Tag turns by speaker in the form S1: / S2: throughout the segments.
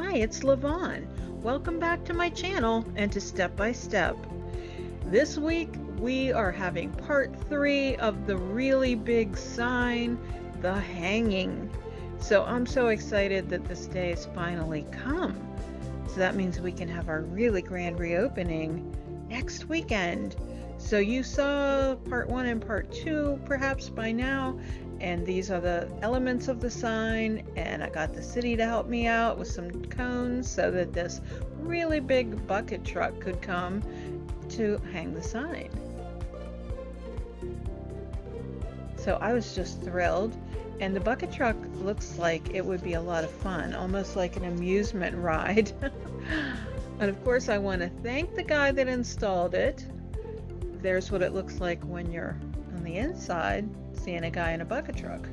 S1: Hi, it's Levon. Welcome back to my channel and to Step by Step. This week we are having part 3 of the really big sign, the hanging. So I'm so excited that this day has finally come. So that means we can have our really grand reopening next weekend. So you saw part 1 and part 2 perhaps by now, and these are the elements of the sign, and I got the city to help me out with some cones so that this really big bucket truck could come to hang the sign. So I was just thrilled, and the bucket truck looks like it would be a lot of fun, almost like an amusement ride. And of course I want to thank the guy that installed it. There's what it looks like when you're on the inside seeing a guy in a bucket truck.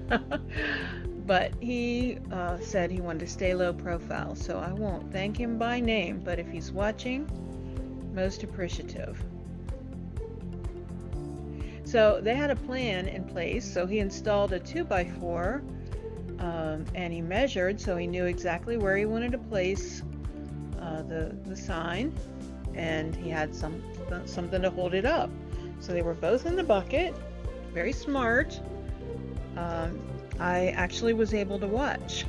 S1: But he said he wanted to stay low profile, so I won't thank him by name, but if he's watching, most appreciative. So they had a plan in place, so he installed a 2x4 and he measured, so he knew exactly where he wanted to place the sign, and he had something to hold it up. So they were both in the bucket. Very smart. I actually was able to watch.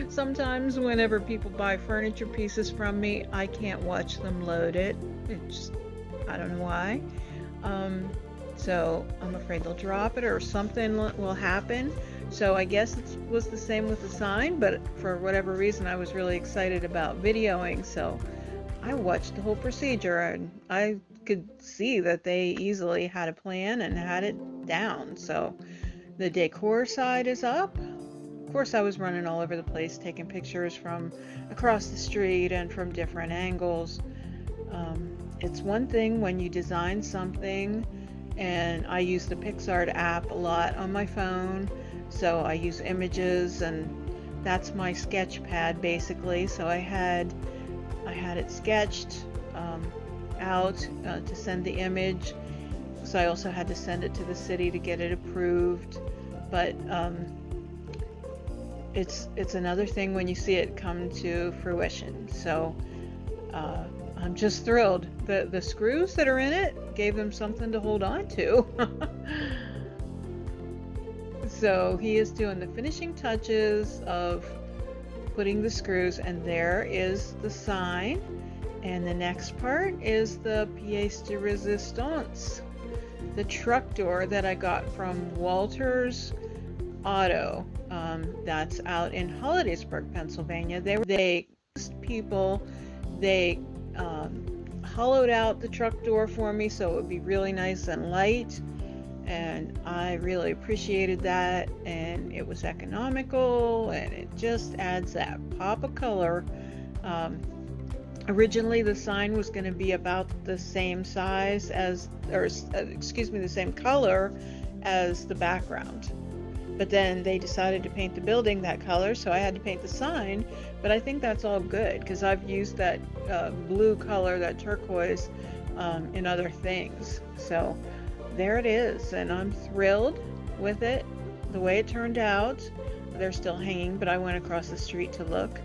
S1: Sometimes whenever people buy furniture pieces from me, I can't watch them load it. I don't know why. So I'm afraid they'll drop it or something will happen. So I guess it was the same with the sign, but for whatever reason I was really excited about videoing, so I watched the whole procedure, and I could see that they easily had a plan and had it down. So the decor side is up. Of course, I was running all over the place, taking pictures from across the street and from different angles. It's one thing when you design something, and I use the PixArt app a lot on my phone, so I use images, and that's my sketch pad basically. So I had it sketched out to send the image, so I also had to send it to the city to get it approved. But it's another thing when you see it come to fruition. So I'm just thrilled. The screws that are in it gave them something to hold on to. So he is doing the finishing touches of putting the screws, and there is the sign. And the next part is the pièce de résistance, the truck door that I got from Walter's Auto. That's out in Hollidaysburg, Pennsylvania. They hollowed out the truck door for me so it would be really nice and light, and I really appreciated that, and it was economical, and it just adds that pop of color. Originally the sign was going to be about the same size the same color as the background, but then they decided to paint the building that color, so I had to paint the sign. But I think that's all good because I've used that blue color, that turquoise, in other things. So there it is, and I'm thrilled with it, the way it turned out. They're still hanging, but I went across the street to look.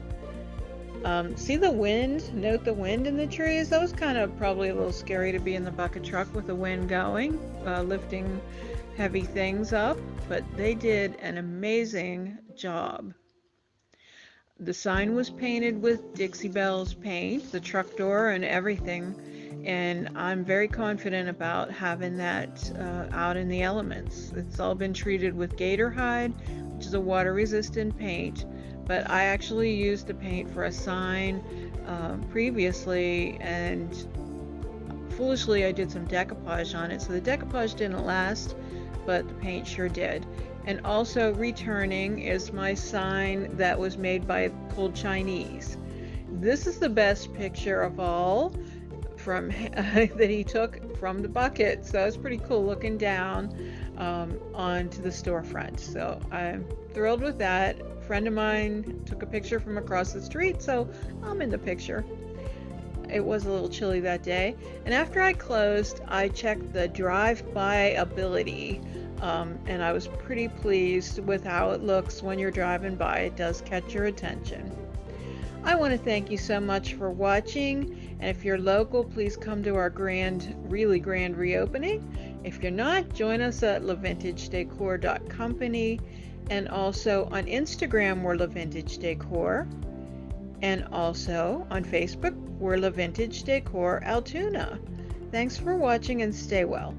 S1: See the wind? Note the wind in the trees. That was kind of probably a little scary to be in the bucket truck with the wind going, lifting heavy things up, but they did an amazing job. The sign was painted with Dixie Belle Paint, the truck door and everything, and I'm very confident about having that out in the elements. It's all been treated with gator hide, which is a water-resistant paint. But I actually used the paint for a sign previously, and foolishly I did some decoupage on it. So the decoupage didn't last, but the paint sure did. And also returning is my sign that was made by Cold Chinese. This is the best picture of all from that he took from the bucket. So it's pretty cool looking down onto the storefront. So I'm thrilled with that. Friend of mine took a picture from across the street, so I'm in the picture. It was a little chilly that day, and after I closed, I checked the drive-by ability, and I was pretty pleased with how it looks when you're driving by. It does catch your attention. I want to thank you so much for watching, and if you're local, please come to our really grand reopening. If you're not, join us at lavintagedecor.company, and also on Instagram we're LaVintage Decor, and also on Facebook we're LaVintage Decor Altoona. Thanks for watching and stay well.